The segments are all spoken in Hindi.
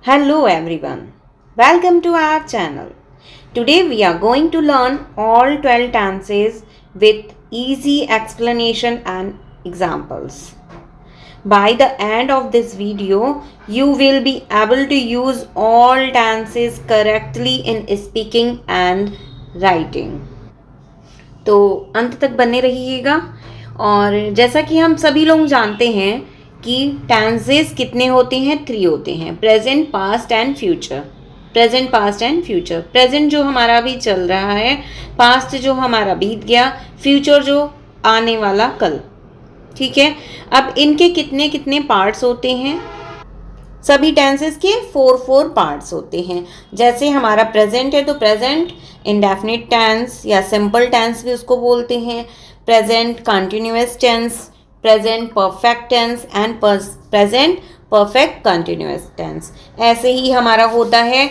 Hello everyone, welcome to our channel. Today we are going to learn all 12 tenses with easy explanation and examples. By the end of this video, you will be able to use all tenses correctly in speaking and writing. तो अंत तक बने रहिएगा। और जैसा कि हम सभी लोग जानते हैं कि टेंसेस कितने होते हैं, 3 होते हैं, present, past and future. Present, past and future. Present जो हमारा अभी चल रहा है, पास्ट जो हमारा बीत गया, फ्यूचर जो आने वाला कल। ठीक है, अब इनके कितने कितने पार्ट्स होते हैं? सभी टेंसेस के 4 पार्ट्स होते हैं। जैसे हमारा प्रेजेंट है तो प्रेजेंट इंडेफिनिट टेंस या सिंपल टेंस भी उसको बोलते हैं, present continuous tense, present perfect tense and present perfect continuous tense. ऐसे ही हमारा होता है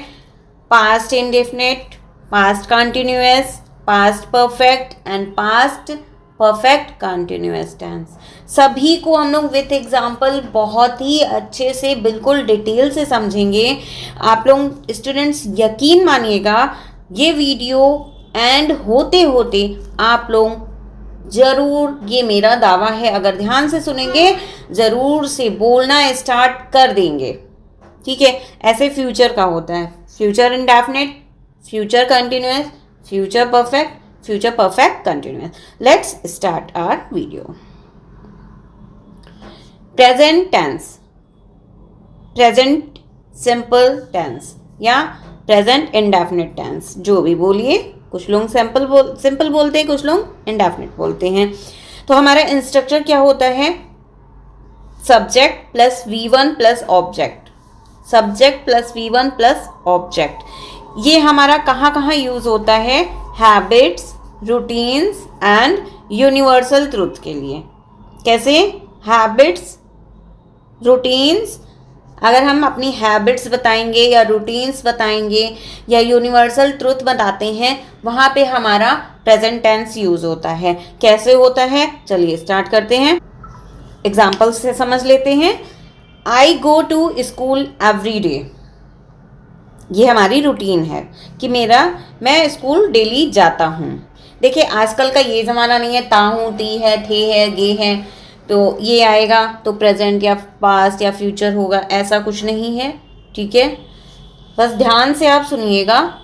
past indefinite, past continuous, past perfect and past perfect continuous tense. सभी को हम लोग विथ एग्जाम्पल बहुत ही अच्छे से बिल्कुल डिटेल से समझेंगे। आप लोग स्टूडेंट्स यकीन मानिएगा, ये वीडियो एंड होते होते आप लोग ज़रूर, ये मेरा दावा है, अगर ध्यान से सुनेंगे ज़रूर से बोलना स्टार्ट कर देंगे। ठीक है, ऐसे फ्यूचर का होता है, future indefinite, future continuous, future perfect, future perfect continuous. Let's start our video. Present tense, present simple tense या present indefinite tense, जो भी बोलिए। कुछ लोग सिंपल बोलते हैं, कुछ लोग indefinite बोलते हैं। तो हमारा इंस्ट्रक्चर क्या होता है? Subject plus V1 plus object, subject plus V1 plus object. ये हमारा कहाँ कहाँ यूज होता है? Habits, routines and universal truth के लिए। कैसे? Habits, routines. अगर हम अपनी हैबिट्स बताएंगे या रूटीन्स बताएंगे या यूनिवर्सल ट्रूथ बताते हैं, वहाँ पे हमारा प्रेजेंट टेंस यूज होता है। कैसे होता है? चलिए स्टार्ट करते हैं, एग्जाम्पल से समझ लेते हैं। I go to school every day, ये हमारी रूटीन है कि मैं स्कूल डेली जाता हूँ। देखिए आजकल का ये ज़माना नहीं है ता हूँ, ती है, थे है, गे हैं, तो ये आएगा तो प्रेजेंट या पास्ट या फ्यूचर होगा, ऐसा कुछ नहीं है। ठीक है, बस ध्यान से आप सुनिएगा।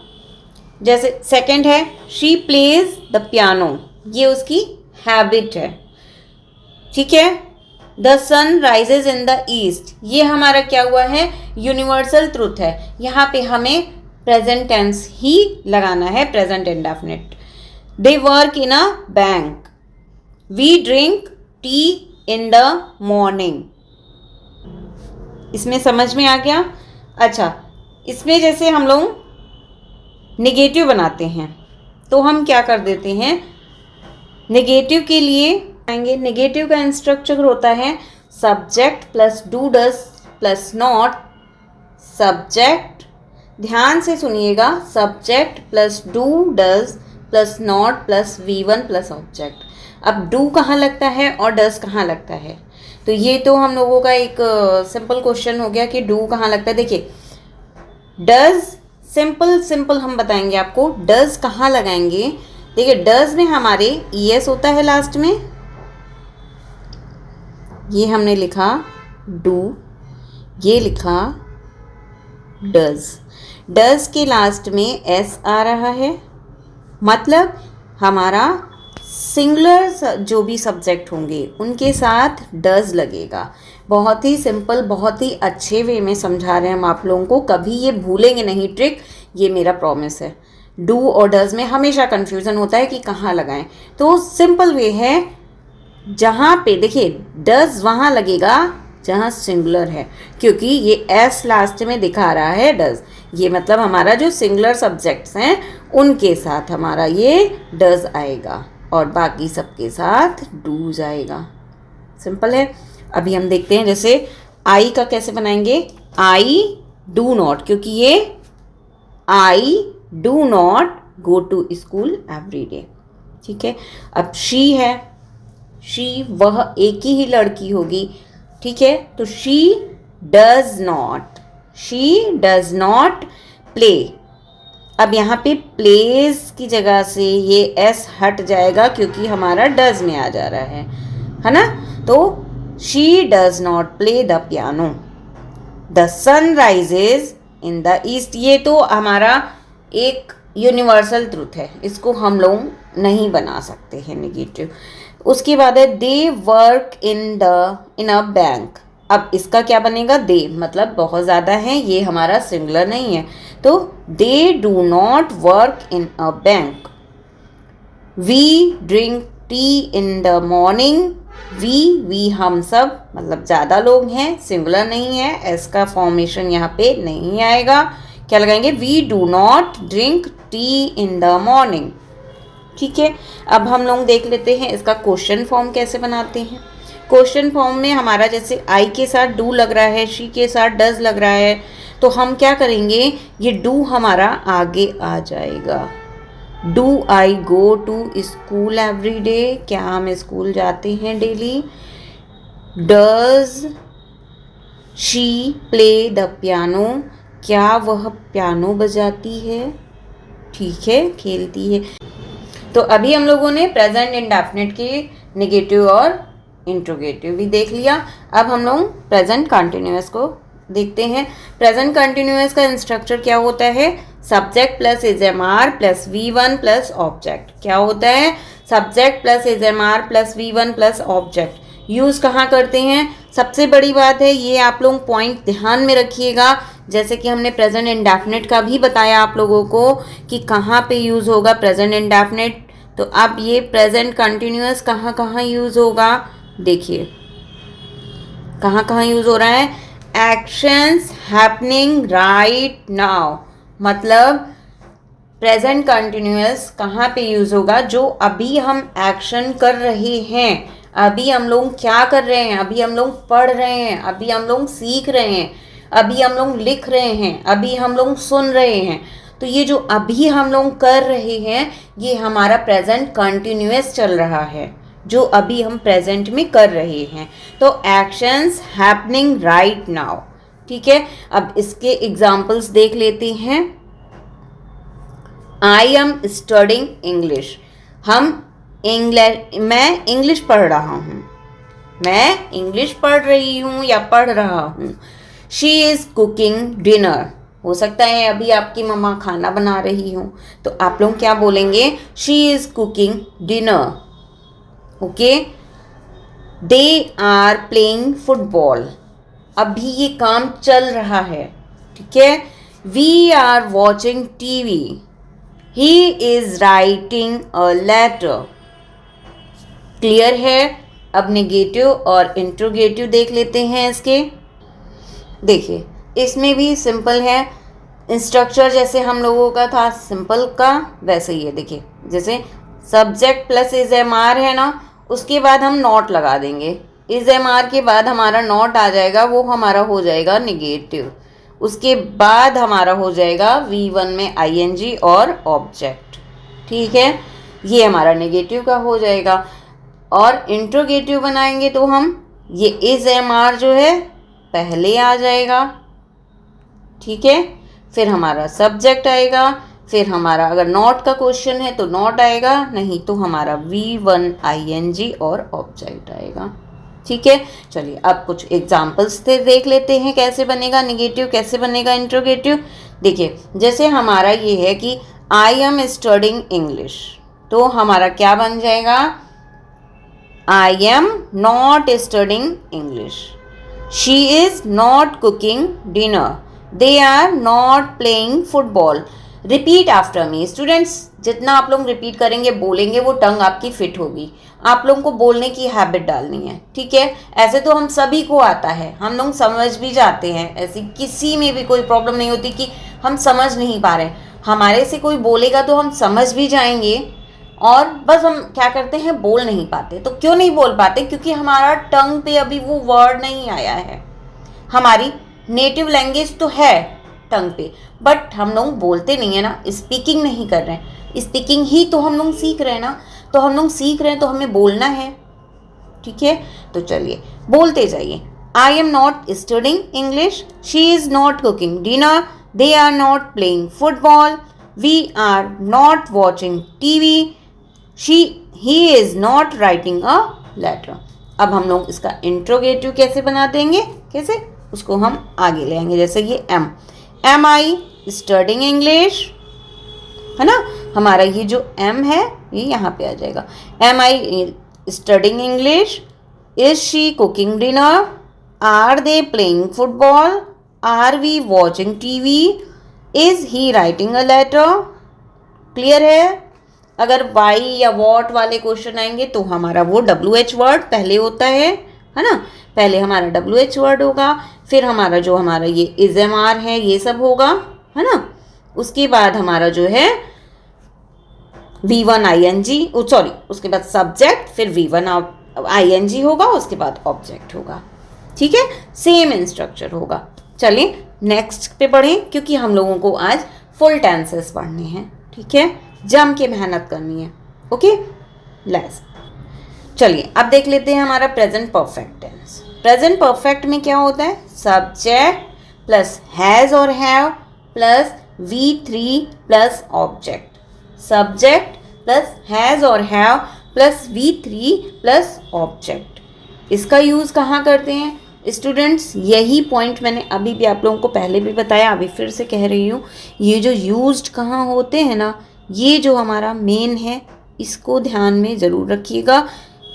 जैसे सेकंड है, शी प्लेज द पियानो, ये उसकी हैबिट है। ठीक है, the sun rises in the east, ये हमारा क्या हुआ है? यूनिवर्सल ट्रूथ है। यहाँ पे हमें प्रेजेंट टेंस ही लगाना है, present indefinite. They work in a bank, we drink tea in the morning. इसमें समझ में आ गया? अच्छा, इसमें जैसे हम लोग निगेटिव बनाते हैं तो हम क्या कर देते हैं? निगेटिव के लिए आएंगे, निगेटिव का इंस्ट्रक्चर होता है subject plus do does plus not, subject, ध्यान से सुनिएगा, subject plus do does plus not plus V1 plus object. अब डू कहाँ लगता है और डज कहाँ लगता है? तो ये तो हम लोगों का एक सिंपल क्वेश्चन हो गया कि डू कहाँ लगता है। देखिए डज, सिंपल हम बताएंगे आपको, डज कहाँ लगाएंगे। देखिए डज में हमारे ES होता है लास्ट में, ये हमने लिखा डू, ये लिखा डज, डज के लास्ट में S आ रहा है, मतलब हमारा सिंगुलर जो भी सब्जेक्ट होंगे उनके साथ डज लगेगा। बहुत ही सिंपल, बहुत ही अच्छे वे में समझा रहे हैं हम आप लोगों को, कभी ये भूलेंगे नहीं ट्रिक, ये मेरा प्रॉमिस है। डू और डज में हमेशा कन्फ्यूज़न होता है कि कहाँ लगाएं, तो सिंपल वे है, जहाँ पे देखिए डज वहाँ लगेगा जहाँ सिंगुलर है, क्योंकि ये S लास्ट में दिखा रहा है डज, ये मतलब हमारा जो सिंगुलर सब्जेक्ट्स हैं उनके साथ हमारा ये डज आएगा और बाकी सबके साथ डू जाएगा। सिंपल है। अभी हम देखते हैं जैसे आई का कैसे बनाएंगे। आई डू नॉट, क्योंकि ये I do not go to school every day. ठीक है, अब शी है, शी वह एक ही लड़की होगी। ठीक है, तो she does not, she does not play. अब यहाँ पे प्लेज की जगह से ये एस हट जाएगा क्योंकि हमारा डज में आ जा रहा है ना। तो she does not play the piano. The sun rises in the east, ये तो हमारा एक यूनिवर्सल ट्रूथ है, इसको हम लोग नहीं बना सकते हैं नेगेटिव। उसके बाद है दे वर्क इन अ बैंक। अब इसका क्या बनेगा, दे मतलब बहुत ज़्यादा है, ये हमारा सिंगुलर नहीं है, तो they do not work in a bank. We drink tea in the morning. We हम सब मतलब ज़्यादा लोग हैं, सिंगुलर नहीं है, एस का फॉर्मेशन यहाँ पे नहीं आएगा। क्या लगाएंगे, we do not drink tea in the morning. ठीक है, अब हम लोग देख लेते हैं इसका क्वेश्चन फॉर्म कैसे बनाते हैं। क्वेश्चन फॉर्म में हमारा जैसे आई के साथ डू लग रहा है, शी के साथ डज लग रहा है, तो हम क्या करेंगे, ये डू हमारा आगे आ जाएगा। Do I go to school every day, क्या हम स्कूल जाते हैं daily. Does she play the piano, क्या वह पियानो बजाती है। ठीक है, खेलती है। तो अभी हम लोगों ने प्रेजेंट इंडेफिनिट के नेगेटिव और इंट्रोगेटिव भी देख लिया। अब हम लोग प्रेजेंट कंटिन्यूअस को देखते हैं। प्रेजेंट कंटिन्यूअस का इंस्ट्रक्चर क्या होता है, subject plus is am are plus V one plus object. क्या होता है, subject plus is am are plus V one plus object. Use कहाँ करते हैं, सबसे बड़ी बात है ये आप लोग पॉइंट ध्यान में रखिएगा, जैसे कि हमने प्रेजेंट इंडेफिनिट का भी बताया आप लोगों को कि कहाँ पे यूज़ होगा प्रेजेंट इंडेफिनिट। तो अब ये प्रेजेंट कंटिन्यूअस कहाँ कहाँ यूज़ होगा, देखिए कहाँ कहाँ यूज़ हो रहा है। एक्शंस हैपनिंग राइट नाउ, मतलब प्रेजेंट कंटिन्यूअस कहाँ पे यूज़ होगा, जो अभी हम एक्शन कर रहे हैं, अभी हम लोग क्या कर रहे हैं, अभी हम लोग पढ़ रहे हैं, अभी हम लोग सीख रहे हैं, अभी हम लोग लिख रहे हैं, अभी हम लोग सुन रहे हैं। तो ये जो अभी हम लोग कर रहे हैं ये हमारा प्रेजेंट कंटिन्यूअस चल रहा है, जो अभी हम प्रेजेंट में कर रहे हैं। तो एक्शंस हैपनिंग राइट नाउ। ठीक है, अब इसके एग्जाम्पल्स देख लेते हैं। आई एम स्टडिंग इंग्लिश, मैं इंग्लिश पढ़ रहा हूँ, मैं इंग्लिश पढ़ रही हूँ या पढ़ रहा हूँ। शी इज़ कुकिंग डिनर, हो सकता है अभी आपकी मम्मा खाना बना रही हो, तो आप लोग क्या बोलेंगे, she is cooking dinner. Okay, they are playing football, अभी ये काम चल रहा है। ठीक है, we are watching TV, he is writing a letter. Clear है। अब नेगेटिव और इंट्रोगेटिव देख लेते हैं इसके। देखिए इसमें भी सिंपल है, इंस्ट्रक्चर जैसे हम लोगों का था सिंपल का वैसे ही है। देखिए जैसे subject plus is am are है ना, उसके बाद हम नॉट लगा देंगे, इज एम आर के बाद हमारा नॉट आ जाएगा, वो हमारा हो जाएगा नेगेटिव। उसके बाद हमारा हो जाएगा वी वन में आई एन जी और ऑब्जेक्ट। ठीक है, ये हमारा नेगेटिव का हो जाएगा। और इंट्रोगेटिव बनाएंगे तो हम ये इज एम आर जो है पहले आ जाएगा। ठीक है, फिर हमारा सब्जेक्ट आएगा, फिर हमारा अगर नॉट का क्वेश्चन है तो नॉट आएगा, नहीं तो हमारा V one I N G और ऑब्जेक्ट आएगा। ठीक है, चलिए अब कुछ एग्जाम्पल्स से देख लेते हैं कैसे बनेगा नेगेटिव, कैसे बनेगा इंट्रोगेटिव। देखिए जैसे हमारा ये है कि आई एम स्टडिंग इंग्लिश, तो हमारा क्या बन जाएगा, I am not studying English, she is not cooking dinner, they are not playing football. Repeat after me students, जितना आप लोग रिपीट करेंगे बोलेंगे वो टंग आपकी फिट होगी। आप लोगों को बोलने की हैबिट डालनी है। ठीक है, ऐसे तो हम सभी को आता है, हम लोग समझ भी जाते हैं, ऐसी किसी में भी कोई प्रॉब्लम नहीं होती कि हम समझ नहीं पा रहे। हमारे से कोई बोलेगा तो हम समझ भी जाएंगे, और बस हम क्या करते हैं बोल नहीं पाते। तो क्यों नहीं बोल पाते, क्योंकि हमारा टंग पे अभी वो वर्ड नहीं आया है। हमारी नेटिव लैंग्वेज तो है टंग पे, बट हम लोग बोलते नहीं है ना, स्पीकिंग नहीं कर रहे हैं। स्पीकिंग ही तो हम लोग सीख रहे हैं ना, तो हम लोग सीख रहे हैं तो हमें बोलना है। ठीक है, तो चलिए बोलते जाइए। I am not studying English. She is not cooking dinner. They are not playing football. We are not watching TV. He is not writing a letter. अब हम लोग इसका इंट्रोगेटिव कैसे बना देंगे, कैसे उसको हम आगे ले आएंगे. जैसे ये am I studying English, है ना. हमारा ये जो am है ये यहाँ पे आ जाएगा. am I studying English? Is she cooking dinner? Are they playing football? Are we watching TV? Is he writing a letter? Clear है. अगर why या what वाले क्वेश्चन आएंगे तो हमारा वो WH वर्ड पहले होता है ना. पहले हमारा WH वर्ड होगा, फिर हमारा जो हमारा ये is am are है ये सब होगा, है ना. उसके बाद हमारा जो है V1 ing, सॉरी उसके बाद सब्जेक्ट, फिर V1 ing होगा, उसके बाद ऑब्जेक्ट होगा. ठीक है, सेम इंस्ट्रक्चर होगा. चलिए नेक्स्ट पे पढ़ें, क्योंकि हम लोगों को आज फुल टेंसेस पढ़ने हैं. ठीक है, जम के मेहनत करनी है. ओके, लेट्स चलिए अब देख लेते हैं हमारा present perfect tense. Present perfect में क्या होता है, सब्जेक्ट प्लस हैज़ और have plus V3 plus object. Subject plus has और have plus V3 plus object. इसका यूज़ कहाँ करते हैं स्टूडेंट्स, यही पॉइंट मैंने अभी भी आप लोगों को पहले भी बताया, अभी फिर से कह रही हूँ. ये जो यूज्ड कहाँ होते हैं ना, ये जो हमारा मेन है इसको ध्यान में ज़रूर रखिएगा,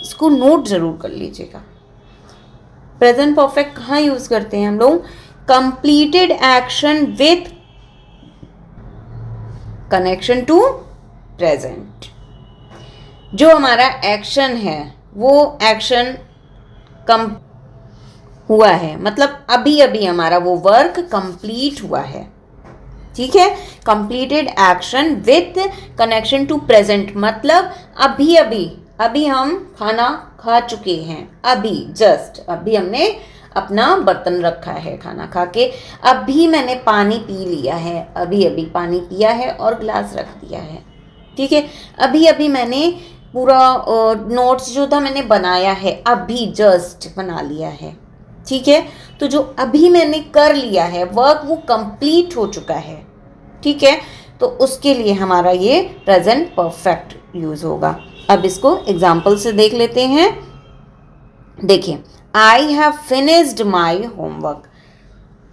इसको नोट ज़रूर कर लीजिएगा. प्रेजेंट परफेक्ट कहाँ यूज़ करते हैं हम लोग, completed action with connection to present. जो हमारा एक्शन है वो एक्शन कम हुआ है, मतलब अभी अभी हमारा वो वर्क कंप्लीट हुआ है. ठीक है, completed action with connection to present, मतलब अभी हम खाना खा चुके हैं, अभी जस्ट अभी हमने अपना बर्तन रखा है खाना खा के, अभी मैंने पानी पी लिया है, अभी पानी पिया है और ग्लास रख दिया है. ठीक है, अभी मैंने पूरा नोट्स जो था मैंने बनाया है, अभी जस्ट बना लिया है. ठीक है, तो जो अभी मैंने कर लिया है वर्क वो कंप्लीट हो चुका है. ठीक है, तो उसके लिए हमारा ये प्रेजेंट परफेक्ट यूज़ होगा. अब इसको एग्जाम्पल से देख लेते हैं. देखिए, I have finished my homework.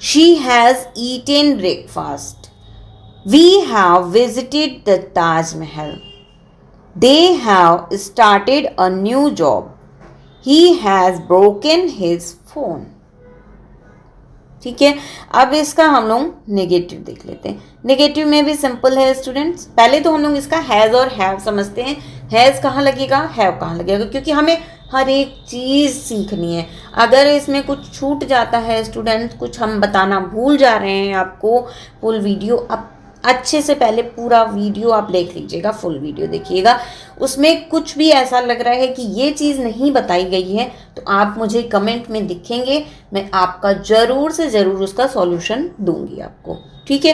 She has eaten breakfast. We have visited the Taj Mahal. They have started a new job. He has broken his phone. ठीक है, अब इसका हम लोग नेगेटिव देख लेते हैं. नेगेटिव में भी सिंपल है स्टूडेंट्स. पहले तो हम लोग इसका हैज़ और हैव समझते हैं. हैज़ कहाँ लगेगा, हैव कहाँ लगेगा, क्योंकि हमें हर एक चीज़ सीखनी है. अगर इसमें कुछ छूट जाता है स्टूडेंट्स, कुछ हम बताना भूल जा रहे हैं आपको, फुल वीडियो आप अच्छे से पहले पूरा वीडियो आप देख लीजिएगा, फुल वीडियो देखिएगा. उसमें कुछ भी ऐसा लग रहा है कि ये चीज़ नहीं बताई गई है तो आप मुझे कमेंट में दिखेंगे, मैं आपका ज़रूर से ज़रूर उसका सॉल्यूशन दूंगी आपको. ठीक है,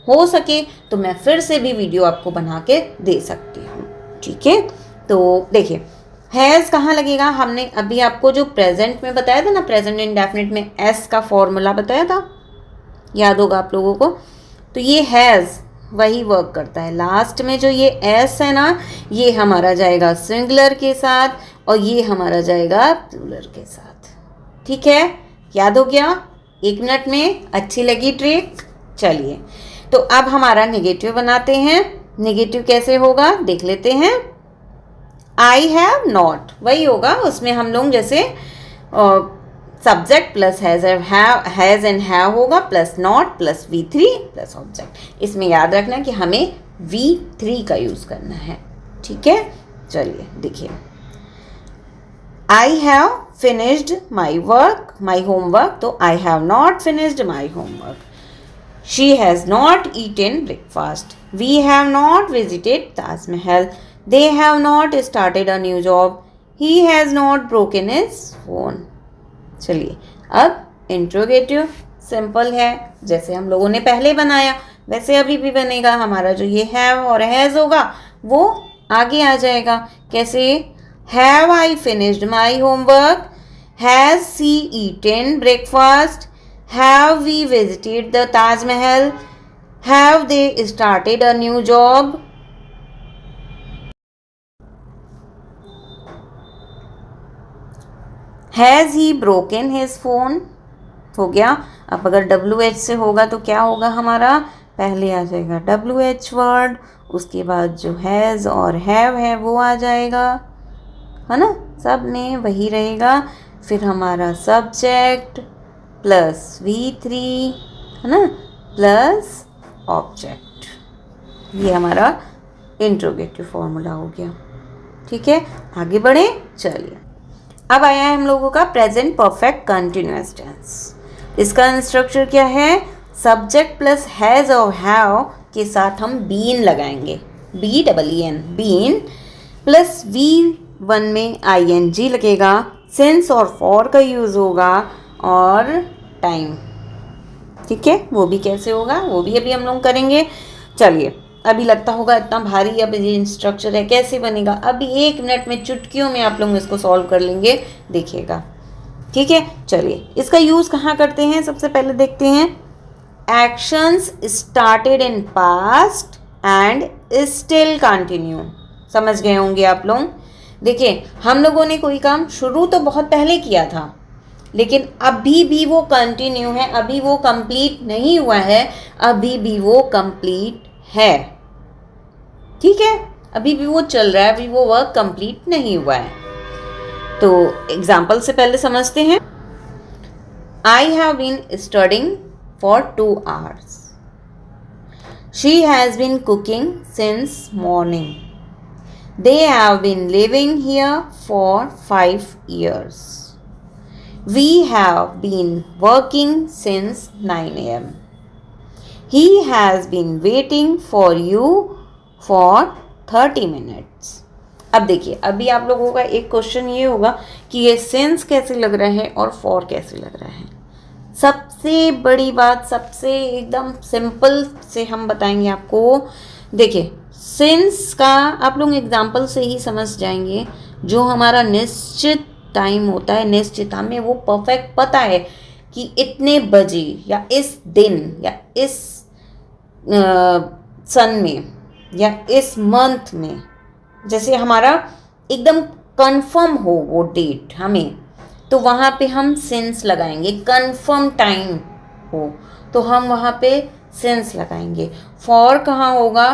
हो सके तो मैं फिर से भी वीडियो आपको बना के दे सकती हूँ. ठीक है, तो देखिए हैज़ कहाँ लगेगा, हमने अभी आपको जो प्रेजेंट में बताया था ना, प्रेजेंट इंडेफिनिट में एस का फॉर्मूला बताया था, याद होगा आप लोगों को. तो ये हैज़ वही वर्क करता है. लास्ट में जो ये एस है ना, ये हमारा जाएगा सिंगुलर के साथ और ये हमारा जाएगा प्लूरल के साथ. ठीक है, याद हो गया. 1 मिनट में अच्छी लगी ट्रिक. चलिए, तो अब हमारा नेगेटिव बनाते हैं. नेगेटिव कैसे होगा देख लेते हैं. आई हैव नॉट वही होगा, उसमें हम लोग जैसे subject plus has and have होगा plus not plus V3 plus object. इसमें याद रखना कि हमें V3 का यूज़ करना है. ठीक है, चलिए देखिए. I have finished my work, my homework, तो I have not finished my homework. She has not eaten breakfast. We have not visited Taj Mahal. They have not started a new job. He has not broken his phone. चलिए, अब इंट्रोगेटिव सिंपल है, जैसे हम लोगों ने पहले बनाया वैसे अभी भी बनेगा. हमारा जो ये हैव और हैज़ होगा वो आगे आ जाएगा. कैसे, have I finished my homework. Has she eaten breakfast? Have we visited the Taj Mahal? Have they started a new job? Has he broken his phone? हो गया. अब अगर WH से होगा तो क्या होगा हमारा, पहले आ जाएगा WH वर्ड, उसके बाद जो हैज़ और हैव है वो आ जाएगा, है ना, सब में वही रहेगा. फिर हमारा सब्जेक्ट प्लस V3, है ना, प्लस ऑब्जेक्ट. ये हमारा इंट्रोगेटिव फॉर्मूला हो गया. ठीक है, आगे बढ़े. चलिए, अब आया है हम लोगों का प्रेजेंट परफेक्ट कंटिन्यूअस टेंस. इसका स्ट्रक्चर क्या है, सब्जेक्ट प्लस हैज़ और हैव के साथ हम बीन लगाएंगे, BEEN, बीन, प्लस V1 में ING लगेगा, सिंस और फॉर का यूज़ होगा, और टाइम. ठीक है, वो भी कैसे होगा वो भी अभी हम लोग करेंगे. चलिए, अभी लगता होगा इतना भारी, अब ये स्ट्रक्चर है कैसे बनेगा, अभी 1 मिनट में चुटकियों में आप लोग इसको सॉल्व कर लेंगे, देखिएगा. ठीक है, चलिए, इसका यूज़ कहाँ करते हैं, सबसे पहले देखते हैं. Actions started in past and still continue. समझ गए होंगे आप लोग. देखिए, हम लोगों ने कोई काम शुरू तो बहुत पहले किया था, लेकिन अभी भी वो कंटिन्यू है, अभी वो कंप्लीट नहीं हुआ है, अभी भी वो कंप्लीट है. ठीक है, अभी भी वो चल रहा है, अभी वो वर्क कंप्लीट नहीं हुआ है. तो एग्जाम्पल से पहले समझते हैं. I have been studying for 2 hours. She has been cooking since morning. They have been living here for 5 years. We have been working since 9 AM. He has been waiting for you for 30 minutes. अब देखिए, अभी आप लोगों का एक क्वेश्चन ये होगा कि ये सिंस कैसे लग रहा है और फॉर कैसे लग रहा है. सबसे बड़ी बात, सबसे एकदम सिंपल से हम बताएंगे आपको. देखिए, सिंस का आप लोग एग्जाम्पल से ही समझ जाएंगे. जो हमारा निश्चित टाइम होता है, निश्चित, हमें वो परफेक्ट पता है कि इतने बजे या इस दिन या इस सन में या इस मंथ में, जैसे हमारा एकदम कंफर्म हो वो डेट हमें, तो वहाँ पे हम सिंस लगाएंगे. कंफर्म टाइम हो तो हम वहाँ पे सिंस लगाएंगे. फॉर कहाँ होगा,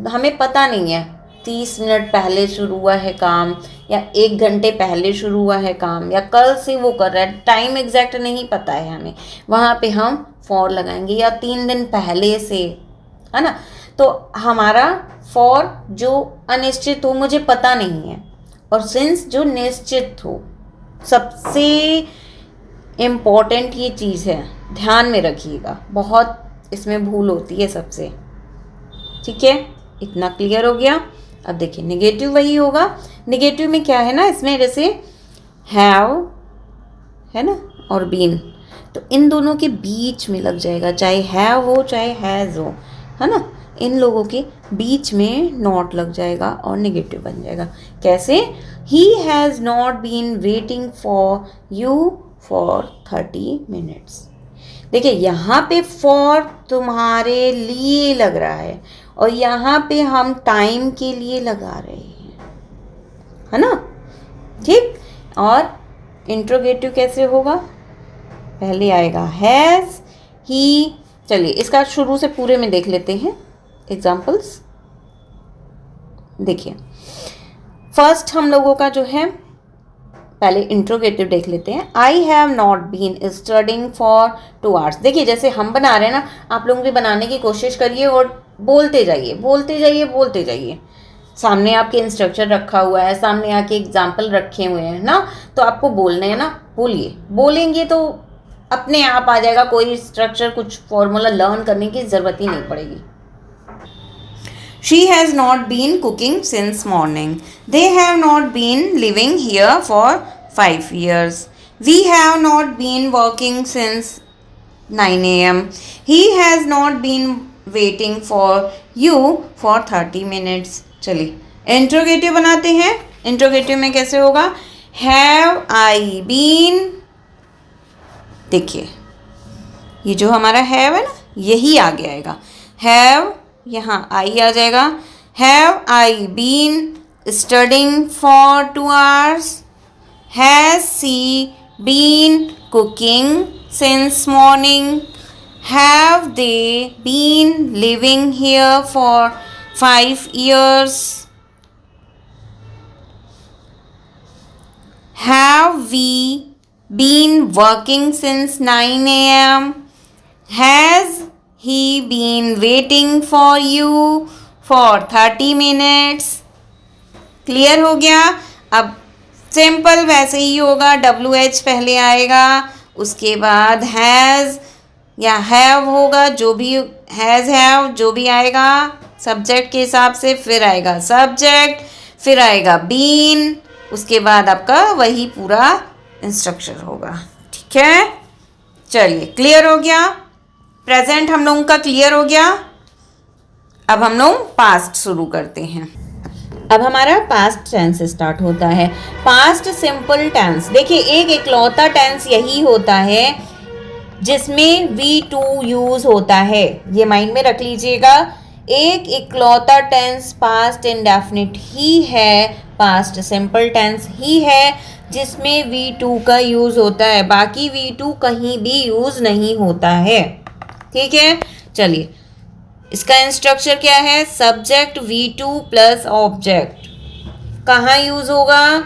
हमें पता नहीं है, 30 मिनट पहले शुरू हुआ है काम, या 1 घंटे पहले शुरू हुआ है काम, या कल से वो कर रहा है, टाइम एग्जैक्ट नहीं पता है हमें, वहाँ पे हम फॉर लगाएंगे. या 3 दिन पहले से, है ना. तो हमारा फॉर जो अनिश्चित हो, मुझे पता नहीं है, और सिंस जो निश्चित हो. सबसे इम्पॉर्टेंट ये चीज़ है, ध्यान में रखिएगा, बहुत इसमें भूल होती है सबसे. ठीक है, इतना क्लियर हो गया. अब देखिए, नेगेटिव वही होगा. नेगेटिव में क्या है ना, इसमें जैसे हैव है ना और बीन, तो इन दोनों के बीच में लग जाएगा, चाहे हैव हो चाहे हैज़ हो, है ना. इन लोगों के बीच में नॉट लग जाएगा और नेगेटिव बन जाएगा. कैसे, he has not been waiting for you for 30 minutes. देखिए, यहाँ पे फॉर तुम्हारे लिए लग रहा है, और यहाँ पे हम टाइम के लिए लगा रहे हैं, है ना. ठीक, और इंट्रोगेटिव कैसे होगा, पहले आएगा हैज़, ही. चलिए, इसका शुरू से पूरे में देख लेते हैं एग्जाम्पल्स. देखिए, फर्स्ट हम लोगों का जो है, पहले इंट्रोगेटिव देख लेते हैं. I have not been studying for 2 hours. देखिए, जैसे हम बना रहे हैं ना, आप लोग भी बनाने की कोशिश करिए और बोलते जाइए, बोलते जाइए, बोलते जाइए. सामने आपके इंस्ट्रक्चर रखा हुआ है, सामने आके एग्जाम्पल रखे हुए हैं ना, तो आपको बोलने हैं ना, बोलिए. बोलेंगे तो अपने आप आ जाएगा, कोई स्ट्रक्चर, कुछ फॉर्मूला लर्न करने की ज़रूरत ही नहीं पड़ेगी. She has not been cooking since morning. They have not been living here for 5 years. We have not been working since 9 AM. He has not been waiting for you for 30 minutes. चलिए, इंट्रोगेटिव बनाते हैं. इंट्रोगेटिव में कैसे होगा, हैव आई बीन, देखिए ये जो हमारा हैव है ना, यही आगे आएगा। हैव, यहाँ आई आ जाएगा। Have I been studying for 2 hours? Has she been cooking since morning? Have they been living here for 5 years? Have we been working since 9 a.m.? Has he been waiting for you for 30 minutes? Clear हो गया। अब सिंपल वैसे ही होगा, WH पहले आएगा, उसके बाद हैज़ या हैव होगा, जो भी हैज़ हैव जो भी आएगा सब्जेक्ट के हिसाब से, फिर आएगा सब्जेक्ट, फिर आएगा बीन, उसके बाद आपका वही पूरा इंस्ट्रक्शन होगा। ठीक है, चलिए क्लियर हो गया। प्रेजेंट हम लोगों का क्लियर हो गया। अब हम लोग पास्ट शुरू करते हैं। अब हमारा पास्ट टेंस स्टार्ट होता है। पास्ट सिंपल टेंस, देखिए एक इकलौता टेंस यही होता है जिसमें V2 यूज होता है, ये माइंड में रख लीजिएगा। एक इकलौता टेंस पास्ट इंडेफिनिट ही है, पास्ट सिंपल टेंस ही है जिसमें V2 का यूज होता है, बाकी V2 कहीं भी यूज नहीं होता है। ठीक है, चलिए इसका इंस्ट्रक्चर क्या है? सब्जेक्ट V2 प्लस ऑब्जेक्ट कहाँ यूज होगा?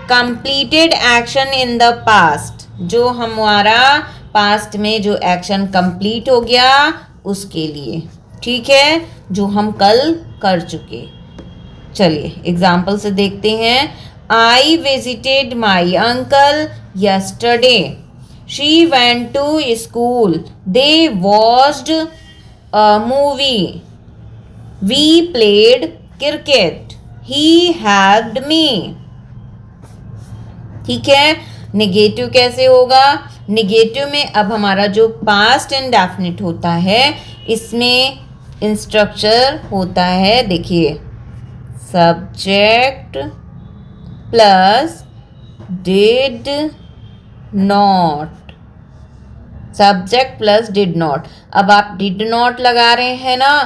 Completed action in the past, जो हमारा पास्ट में जो एक्शन कंप्लीट हो गया उसके लिए। ठीक है, जो हम कल कर चुके। चलिए एग्जाम्पल से देखते हैं। I visited my uncle yesterday, she went to school, they watched a movie, we played cricket, he helped me। ठीक है, निगेटिव कैसे होगा? निगेटिव में अब हमारा जो पास्ट इंडेफिनिट होता है, इसमें इंस्ट्रक्चर होता है, देखिए subject plus did not, subject plus did not. अब आप डिड नॉट लगा रहे हैं ना,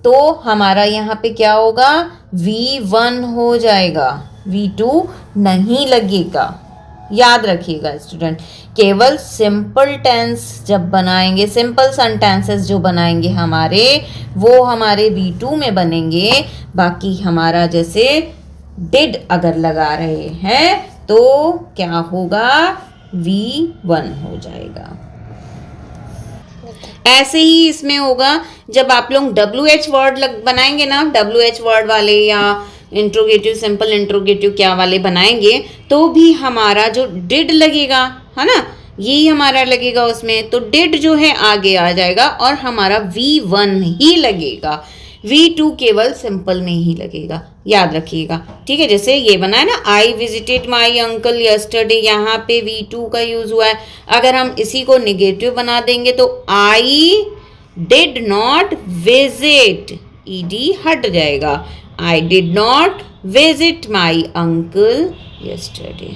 तो हमारा यहाँ पे क्या होगा? V1 हो जाएगा, V2 नहीं लगेगा। याद रखिएगा स्टूडेंट, केवल सिंपल टेंस जब बनाएंगे, सिंपल सेंटेंसेस जो बनाएंगे हमारे, वो हमारे V2 में बनेंगे। बाकी हमारा जैसे डिड अगर लगा रहे हैं तो क्या होगा? V1 हो जाएगा। ऐसे ही इसमें होगा जब आप लोग WH वर्ड बनाएंगे ना, WH वर्ड वाले या इंट्रोगेटिव, सिंपल इंट्रोगेटिव क्या वाले बनाएंगे, तो भी हमारा जो डिड लगेगा है ना, यही हमारा लगेगा उसमें, तो डिड जो है आगे आ जाएगा और हमारा V1 ही लगेगा। V2 केवल सिंपल में ही लगेगा, याद रखिएगा। ठीक है, जैसे ये बना है ना, आई विजिटेड माई अंकल यस्टरडे, यहाँ पे V2 का यूज हुआ है। अगर हम इसी को निगेटिव बना देंगे तो I did not visit, ED हट जाएगा, I did not visit my uncle yesterday.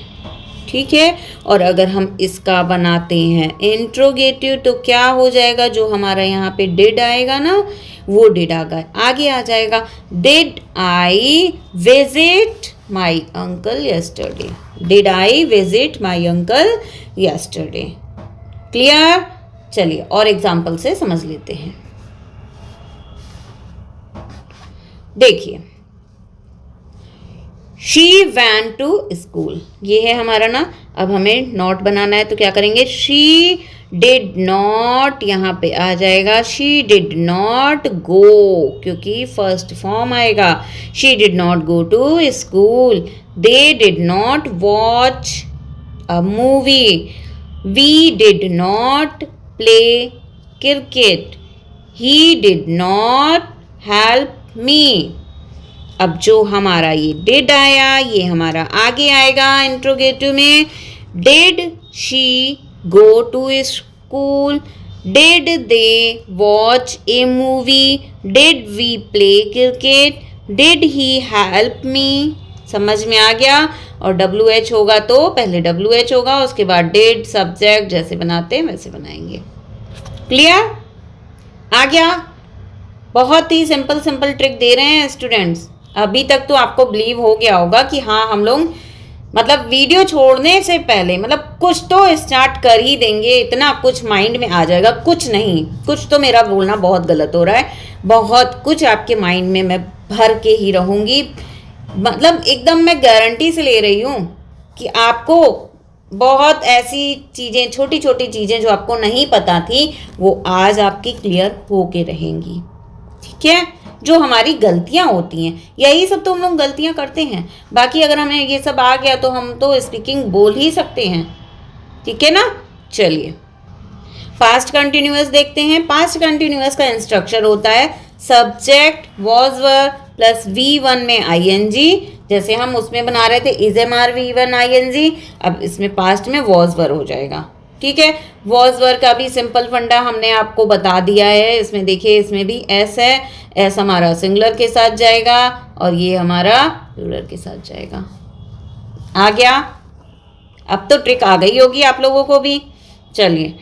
ठीक है, और अगर हम इसका बनाते हैं इंट्रोगेटिव तो क्या हो जाएगा? जो हमारा यहाँ पे डिड आएगा ना, वो डिड आगे आ जाएगा। Did I visit my uncle yesterday, did I visit my uncle yesterday. Clear? चलिए और एग्जाम्पल से समझ लेते हैं। देखिए, शी वैंट टू स्कूल, ये है हमारा ना। अब हमें नॉट बनाना है तो क्या करेंगे? शी डिड नॉट यहाँ पे आ जाएगा, शी डिड नॉट गो, क्योंकि फर्स्ट फॉर्म आएगा। She did not go to school, they did not watch a movie, we did not play cricket, he did not help me. अब जो हमारा ये डिड आया, ये हमारा आगे आएगा इंट्रोगेटिव में। Did she go to school, did they watch a movie, did we play cricket, did he help me. समझ में आ गया। और WH होगा तो पहले WH होगा, उसके बाद डिड, सब्जेक्ट, जैसे बनाते हैं वैसे बनाएंगे। क्लियर? आ गया? बहुत ही सिंपल सिंपल ट्रिक दे रहे हैं स्टूडेंट्स। अभी तक तो आपको बिलीव हो गया होगा कि हाँ हम लोग मतलब वीडियो छोड़ने से पहले मतलब कुछ तो स्टार्ट कर ही देंगे, इतना कुछ माइंड में आ जाएगा। कुछ नहीं, कुछ तो मेरा बोलना बहुत गलत हो रहा है, बहुत कुछ आपके माइंड में मैं भर के ही रहूँगी। मतलब एकदम मैं गारंटी से ले रही हूँ कि आपको बहुत ऐसी चीज़ें, छोटी छोटी चीज़ें जो आपको नहीं पता थी वो आज आपकी क्लियर हो के रहेंगी। ठीक है? जो हमारी गलतियां होती हैं, यही सब तो हम लोग गलतियां करते हैं। बाकी अगर हमें ये सब आ गया तो हम तो स्पीकिंग बोल ही सकते हैं। ठीक है ना? चलिए पास्ट कंटिन्यूअस देखते हैं। पास्ट कंटिन्यूअस का इंस्ट्रक्चर होता है subject was were plus V1 में ING, जैसे हम उसमें बना रहे थे इज MR V1 ING, अब इसमें पास्ट में वॉज वर हो जाएगा। ठीक है? वॉज वर का भी सिंपल फंडा हमने आपको बता दिया है। इसमें देखिए, इसमें भी एस है, एस हमारा सिंगुलर के साथ जाएगा और ये हमारा प्लूरल के साथ जाएगा। आ गया? अब तो ट्रिक आ गई होगी आप लोगों को भी। चलिए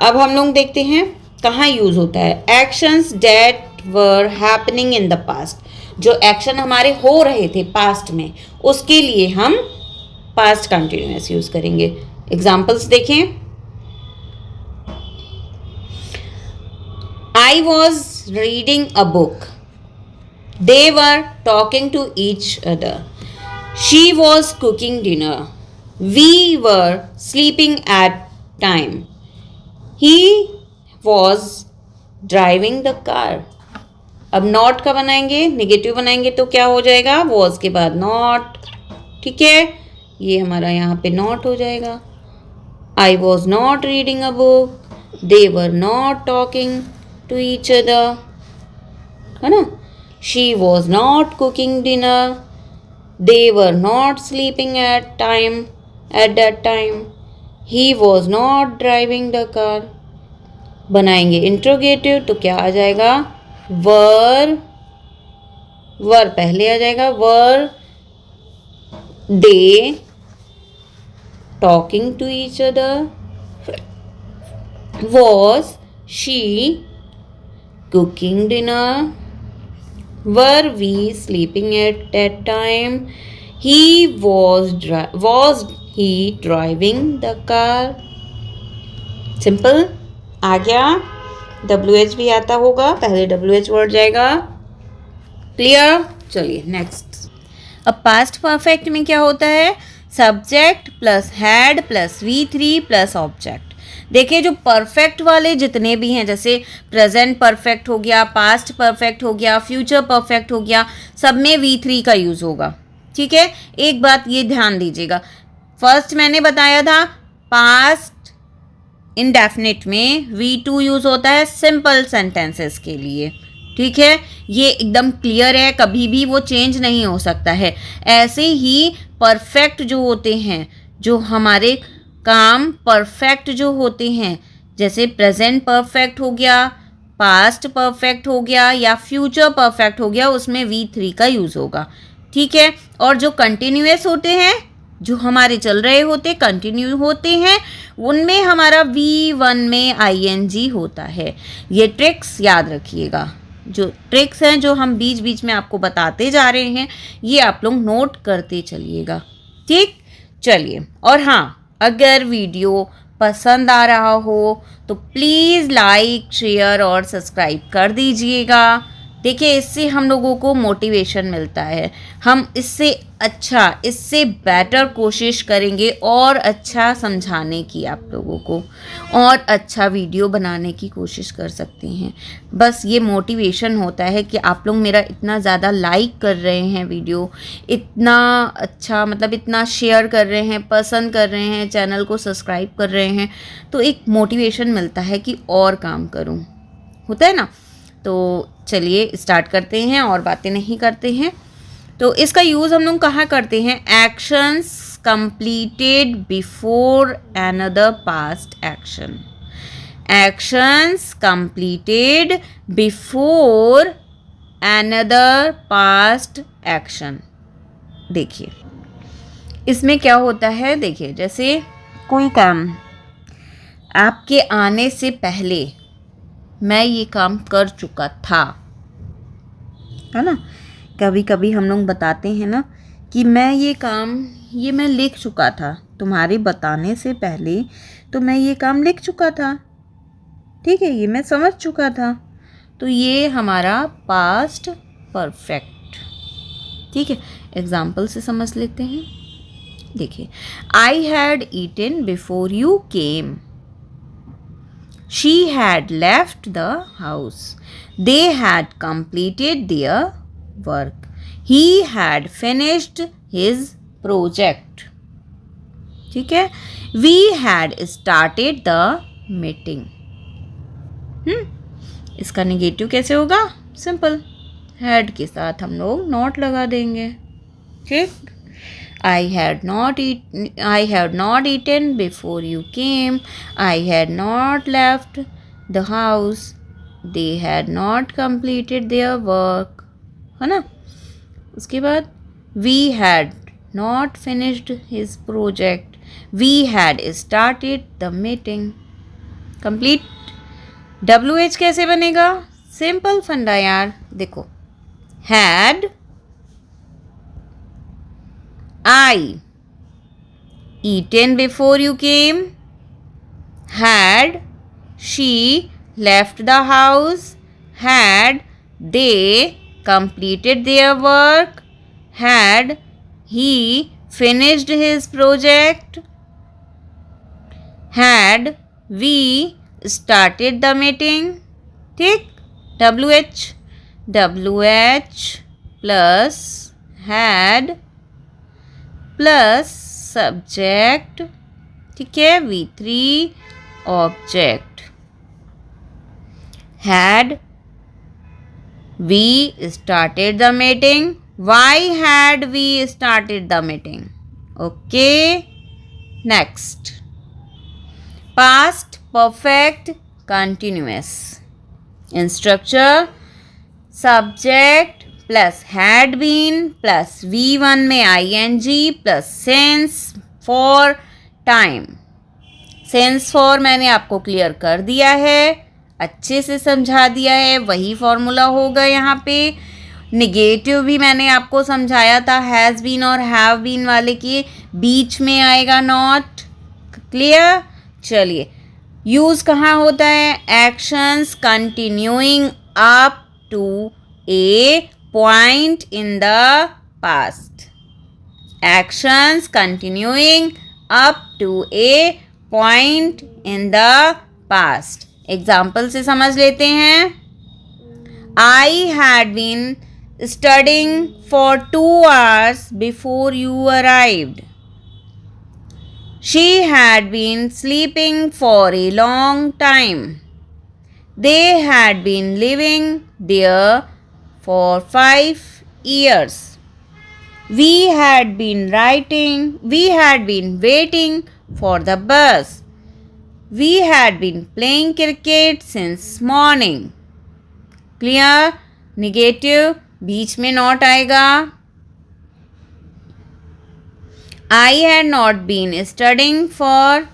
अब हम लोग देखते हैं कहाँ यूज होता है। Actions that were happening in the past, जो एक्शन हमारे हो रहे थे पास्ट में, उसके लिए हम पास्ट कंटिन्यूअस यूज करेंगे। एग्जाम्पल्स देखें। I was reading a book. They were talking to each other. She was cooking dinner. We were sleeping at time. He was driving the car. अब नॉट का बनाएंगे, निगेटिव बनाएंगे तो क्या हो जाएगा? वॉज के बाद नॉट। ठीक है? ये हमारा यहाँ पे नॉट हो जाएगा। I was not reading a book. They were not talking to each other, है ना? She was not cooking dinner. They were not sleeping at that time. He was not driving the car. बनाएंगे इंट्रोगेटिव तो क्या आ जाएगा? वर पहले आ जाएगा। वर they talking to each other? Was she cooking dinner? Were we sleeping at that time? Was he driving the car? Simple आ गया। WH भी आता होगा, पहले WH वर्ड जाएगा। क्लियर? चलिए नेक्स्ट। अब पास्ट परफेक्ट में क्या होता है? Subject plus had plus V3 plus object. देखिए जो परफेक्ट वाले जितने भी हैं, जैसे प्रेजेंट परफेक्ट हो गया, पास्ट परफेक्ट हो गया, फ्यूचर परफेक्ट हो गया, सब में V3 का यूज़ होगा। ठीक है? एक बात ये ध्यान दीजिएगा, फर्स्ट मैंने बताया था पास्ट इंडेफिनिट में V2 यूज़ होता है सिंपल सेंटेंसेस के लिए। ठीक है? ये एकदम क्लियर है, कभी भी वो चेंज नहीं हो सकता है। ऐसे ही परफेक्ट जो होते हैं, जो हमारे काम परफेक्ट जो होते हैं, जैसे प्रेजेंट परफेक्ट हो गया, पास्ट परफेक्ट हो गया या फ्यूचर परफेक्ट हो गया, उसमें V3 का यूज़ होगा। ठीक है? और जो कंटिन्यूअस होते हैं, जो हमारे चल रहे होते, कंटिन्यू होते हैं, उनमें हमारा V1 में ING होता है। ये ट्रिक्स याद रखिएगा। जो ट्रिक्स हैं जो हम बीच बीच में आपको बताते जा रहे हैं, ये आप लोग नोट करते चलिएगा। ठीक? चलिए, और हाँ, अगर वीडियो पसंद आ रहा हो तो प्लीज़ लाइक, शेयर और सब्सक्राइब कर दीजिएगा। देखिए इससे हम लोगों को मोटिवेशन मिलता है, हम इससे अच्छा, इससे बेटर कोशिश करेंगे और अच्छा समझाने की, आप लोगों को और अच्छा वीडियो बनाने की कोशिश कर सकते हैं। बस ये मोटिवेशन होता है कि आप लोग मेरा इतना ज़्यादा लाइक कर रहे हैं वीडियो, इतना अच्छा मतलब इतना शेयर कर रहे हैं, पसंद कर रहे हैं, चैनल को सब्सक्राइब कर रहे हैं, तो एक मोटिवेशन मिलता है कि और काम करूं, होता है ना। तो चलिए स्टार्ट करते हैं और बातें नहीं करते हैं। तो इसका यूज़ हम लोग कहाँ करते हैं? Actions completed before another past action. Actions completed before another past action. देखिए इसमें क्या होता है, देखिए जैसे कोई काम आपके आने से पहले मैं ये काम कर चुका था, है ना। कभी कभी हम लोग बताते हैं ना कि मैं ये काम ये मैं लिख चुका था, तुम्हारे बताने से पहले तो मैं ये काम लिख चुका था, ठीक है, ये मैं समझ चुका था। तो ये हमारा पास्ट परफेक्ट, ठीक है। एग्जाम्पल से समझ लेते हैं। देखिए, I had eaten before you came, she had left the house, they had completed their work, he had finished his project, ठीक है। we had started the meeting, इसका नेगेटिव कैसे होगा, सिंपल, हैड के साथ हम लोग नॉट लगा देंगे, ठीक। I had not eaten before you came. I had not left the house. They had not completed their work. है ना। उसके बाद we had not finished his project. We had started the meeting. Complete. WH कैसे बनेगा, सिंपल फंडा यार, देखो had I eaten before you came, had she left the house, had they completed their work, had he finished his project, had we started the meeting, ठीक। WH plus had plus subject, ठीक है, V3 object, had we started the meeting, why had we started the meeting, okay. Next, past perfect continuous, इन structure subject plus had been plus V1 में ING plus since for time. Since for मैंने आपको क्लियर कर दिया है, अच्छे से समझा दिया है, वही फॉर्मूला होगा यहाँ पे। निगेटिव भी मैंने आपको समझाया था, हैज़ बीन और हैव बीन वाले के बीच में आएगा नॉट, क्लियर। चलिए, यूज़ कहाँ होता है, actions continuing up to a point in the past, actions continuing up to a point in the past। Example से समझ लेते हैं। I had been studying for 2 hours before you arrived. She had been sleeping for a long time. They had been living there for 5 years. We had been waiting for the bus. We had been playing cricket since morning. Clear? Negative, बीच में not आएगा। I had not been studying for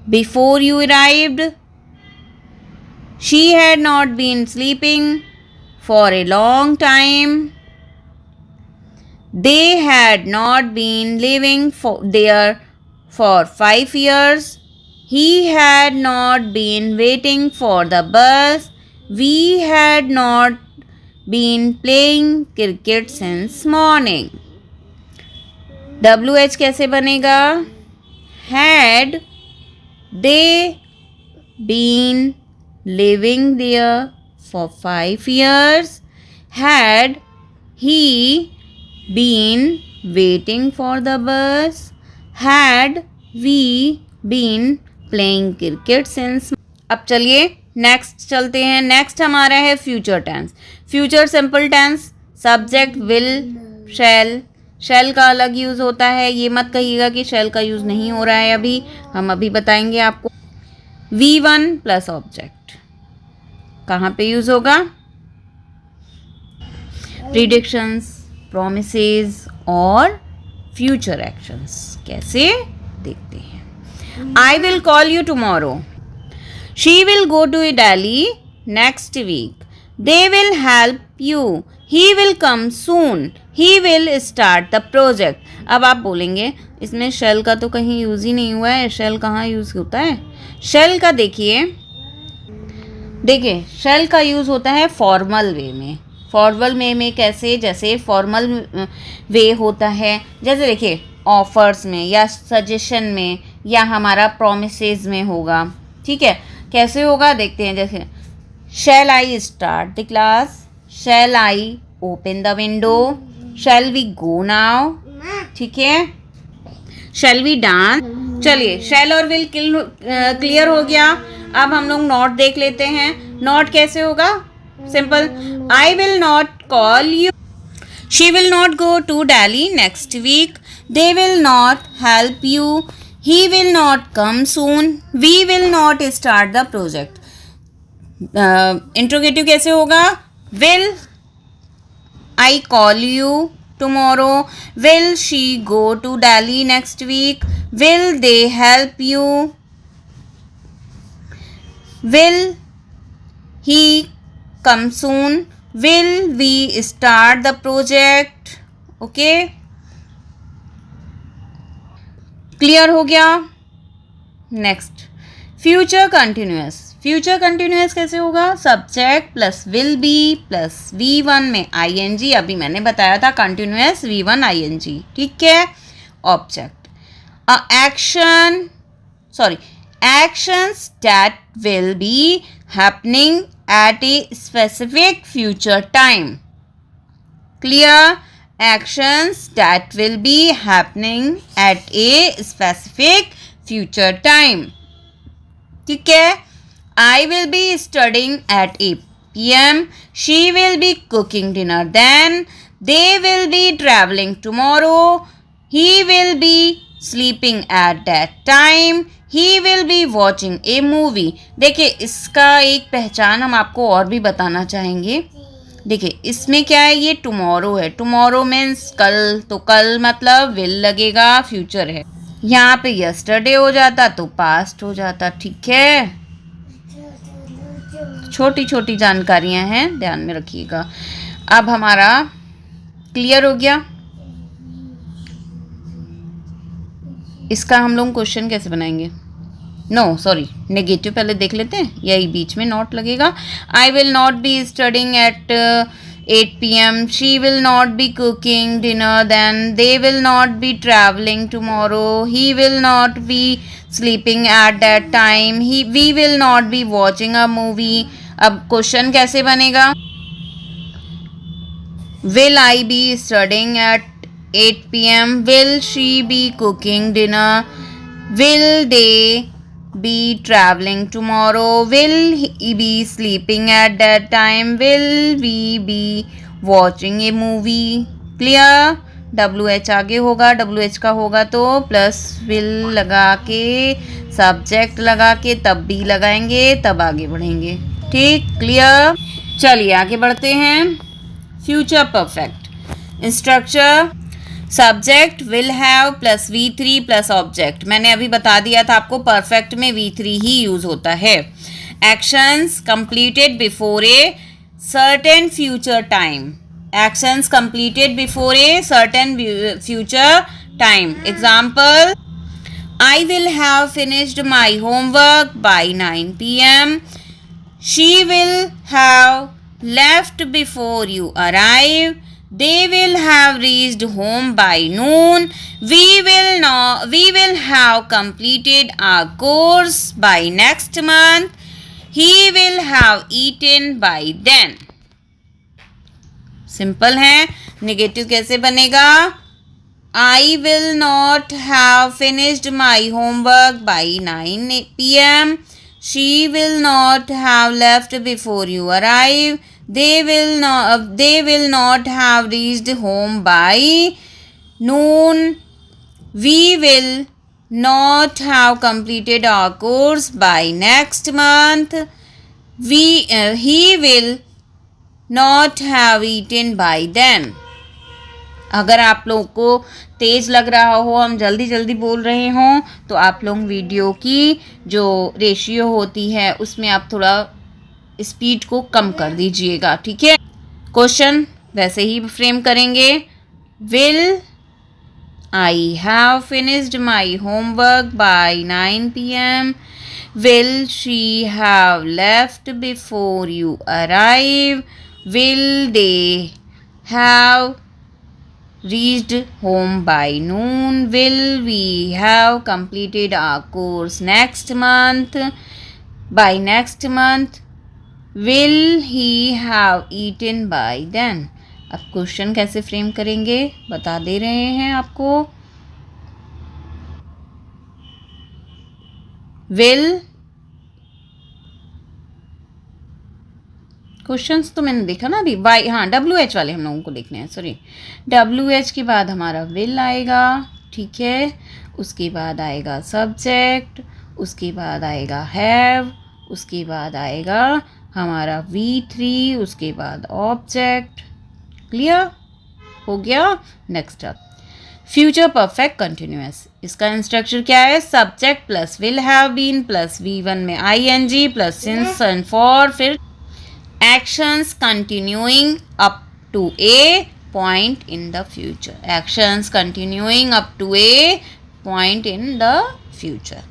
before you arrived. She had not been sleeping for a long time. They had not been living there for 5 years. He had not been waiting for the bus. We had not been playing cricket since morning. WH कैसे बनेगा, had they been living there for 5 years, had he been waiting for the bus, had we been playing cricket since। अब चलिए नेक्स्ट चलते हैं। नेक्स्ट हमारा है future tense. Future simple tense, subject will, shall. Shall का अलग यूज़ होता है, ये मत कहिएगा कि शैल का यूज़ नहीं हो रहा है, अभी हम अभी बताएंगे आपको। V1 प्लस ऑब्जेक्ट कहाँ पे यूज़ होगा, प्रिडिक्शंस, promises और future actions. कैसे देखते हैं. I will call you tomorrow. She will go to Delhi next week. They will help you. He will come soon. He will start the project. अब आप बोलेंगे इसमें shall का तो कहीं यूज़ ही नहीं हुआ है. shall कहाँ यूज़ होता है. shall का देखिए shall का यूज़ होता है फॉर्मल वे में. फॉर्मल वे में कैसे, जैसे फॉर्मल वे होता है, जैसे देखिए ऑफर्स में या सजेशन में या हमारा प्रोमिसेस में होगा. ठीक है, कैसे होगा देखते हैं. जैसे shall I start the class, shall I open the window, shall we go now. ठीक है, शैल वी डांस. चलिए शैल और विल क्लियर हो गया. अब हम लोग नॉट देख लेते हैं. नॉट कैसे होगा. Simple, I will not call you, she will not go to Delhi next week, they will not help you, he will not come soon, we will not start the project. Interrogative कैसे होगा. will I call you tomorrow, will she go to Delhi next week, will they help you, will he come soon, will we start the project. okay, clear हो गया. Next future continuous. Future continuous कैसे होगा. Subject plus will be plus V1 में ing. अभी मैंने बताया था कंटिन्यूस V1 ing. ठीक है. Object actions that will be happening at a specific future time. Clear. actions that will be happening at a specific future time. ठीक है. I will be studying at 8 p.m. She will be cooking dinner then. They will be traveling tomorrow. He will be sleeping at that time. He will be watching a movie. देखिए इसका एक पहचान हम आपको और भी बताना चाहेंगे. देखिए इसमें क्या है, ये टुमारो है. टुमारो मीन्स कल, तो कल मतलब विल लगेगा, फ्यूचर है. यहाँ पे यस्टरडे हो जाता तो पास्ट हो जाता. ठीक है, छोटी छोटी जानकारियाँ हैं, ध्यान में रखिएगा. अब हमारा क्लियर हो गया. इसका हम लोग क्वेश्चन कैसे बनाएंगे. नेगेटिव पहले देख लेते हैं. यही बीच में नॉट लगेगा. I will not be studying at 8 p.m. She will not be cooking dinner then. They will not be travelling tomorrow. He will not be sleeping at that time. We will not be watching a movie. अब क्वेश्चन कैसे बनेगा. Will I be studying at 8 p.m. Will she be cooking dinner? Will they be traveling tomorrow? Will he be sleeping at that time? Will we be watching a movie? Clear? WH आगे होगा. WH का होगा तो प्लस will लगा के, सब्जेक्ट लगा के, तब भी लगाएंगे, तब आगे बढ़ेंगे. ठीक, क्लियर. चलिए आगे बढ़ते हैं. Future perfect. Structure subject will have plus V3 plus object. मैंने अभी बता दिया था आपको परफेक्ट में V3 ही यूज होता है. Actions completed before a certain future time. Actions completed before a certain future time. Example, I will have finished my homework by 9 p.m. She will have left before you arrive. They will have reached home by noon. We will have completed our course by next month. He will have eaten by then. Simple है. नेगेटिव कैसे बनेगा. I will not have finished my homework by 9 p.m. She will not have left before you arrive. They will not have reached home by noon. We will not have completed our course by next month. He will not have eaten by then. अगर आप लोगों को तेज़ लग रहा हो, हम जल्दी जल्दी बोल रहे हों, तो आप लोग वीडियो की जो रेशियो होती है उसमें आप थोड़ा स्पीड को कम कर दीजिएगा, ठीक है। क्वेश्चन वैसे ही फ्रेम करेंगे। Will I have finished my homework by 9 PM? Will she have left before you arrive? Will they have reached home by noon? Will we have completed our course next month? By next month? Will he have eaten by then? अब क्वेश्चन कैसे फ्रेम करेंगे बता दे रहे हैं आपको। विल, क्वेश्चंस तो मैंने देखा ना अभी, वाई, हाँ WH वाले हम लोगों को लिखने हैं, सॉरी। WH के बाद हमारा विल आएगा, ठीक है। उसके बाद आएगा सब्जेक्ट, उसके बाद आएगा हैव, उसके बाद आएगा हमारा V3, उसके बाद ऑब्जेक्ट। क्लियर हो गया। Next up future perfect continuous. इसका इंस्ट्रक्चर क्या है? Subject plus will have been plus V1 में ING plus since and for, फिर actions continuing up to a point in the future. Actions continuing up to a point in the future.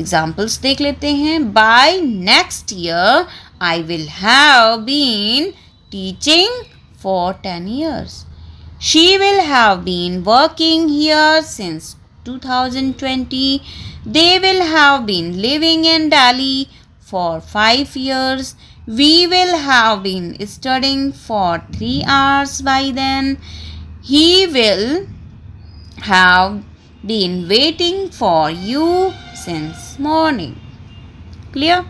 Examples देख लेते हैं। By next year I will have been teaching for 10 years. She will have been working here since 2020. They will have been living in Delhi for 5 years. We will have been studying for 3 hours by then. He will have been waiting for you since morning. Clear?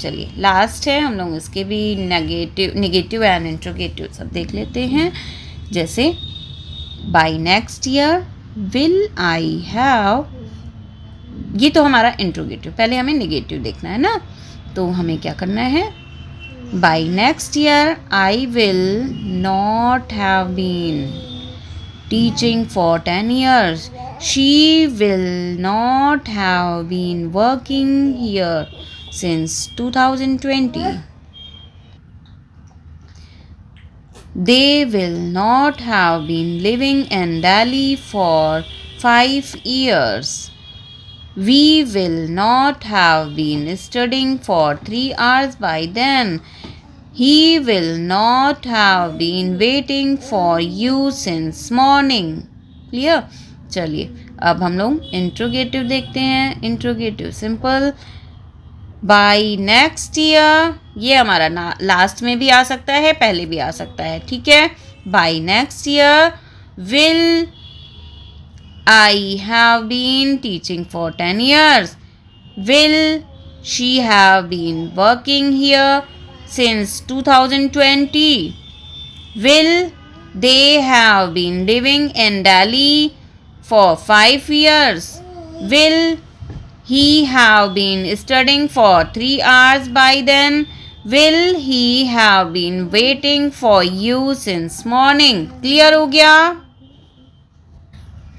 चलिए लास्ट है, हम लोग इसके भी नेगेटिव एंड इंट्रोगेटिव सब देख लेते हैं। जैसे by next year will I have, ये तो हमारा इंट्रोगेटिव, पहले हमें नेगेटिव देखना है ना, तो हमें क्या करना है? By next year, I will not have been teaching for 10 years. She will not have been working here since 2020. They will not have been living in Delhi for 5 years. We will not have been studying for 3 hours by then. He will not have been waiting for you since morning. Clear? चलिए अब हम लोग इंट्रोगेटिव देखते हैं। Interrogative simple, by next year, ये हमारा लास्ट में भी आ सकता है, पहले भी आ सकता है, ठीक है। By next year will I have been teaching for 10 years. Will she have been working here since 2020? Will they have been living in Delhi for 5 years? Will he have been studying for 3 hours by then? Will he have been waiting for you since morning? Clear हो गया?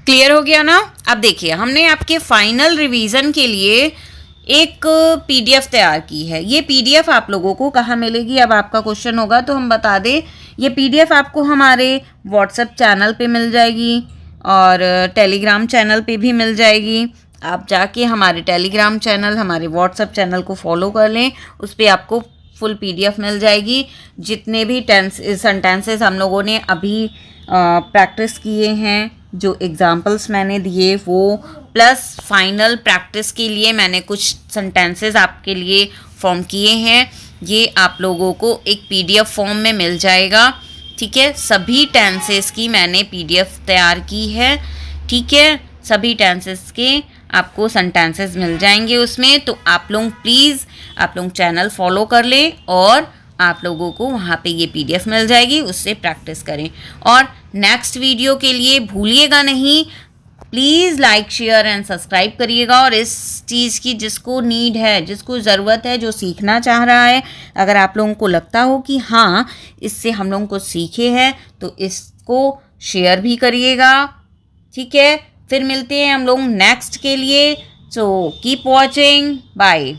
क्लियर हो गया ना। अब देखिए हमने आपके फाइनल रिवीजन के लिए एक PDF तैयार की है। ये PDF आप लोगों को कहाँ मिलेगी? अब आपका क्वेश्चन होगा तो हम बता दें, ये PDF आपको हमारे व्हाट्सएप चैनल पे मिल जाएगी और टेलीग्राम चैनल पे भी मिल जाएगी। आप जाके हमारे टेलीग्राम चैनल, हमारे व्हाट्सएप चैनल को फॉलो कर लें, उस पर आपको फुल PDF मिल जाएगी। जितने भी सेंटेंसेस हम लोगों ने अभी प्रैक्टिस किए हैं, जो एग्जाम्पल्स मैंने दिए वो, प्लस फाइनल प्रैक्टिस के लिए मैंने कुछ सेंटेंसेस आपके लिए फॉर्म किए हैं, ये आप लोगों को एक PDF फॉर्म में मिल जाएगा, ठीक है। सभी टेंसेस की मैंने PDF तैयार की है, ठीक है। सभी टेंसेस के आपको सेंटेंसेस मिल जाएंगे उसमें, तो आप लोग प्लीज़ आप लोग चैनल फॉलो कर लें और आप लोगों को वहाँ पे ये PDF मिल जाएगी, उससे प्रैक्टिस करें। और नेक्स्ट वीडियो के लिए भूलिएगा नहीं, please like share and subscribe करिएगा। और इस चीज़ की जिसको नीड है, जिसको ज़रूरत है, जो सीखना चाह रहा है, अगर आप लोगों को लगता हो कि हाँ इससे हम लोगों को सीखे हैं, तो इसको शेयर भी करिएगा। ठीक है, फिर मिलते हैं हम लोग नेक्स्ट के लिए। So keep watching, bye.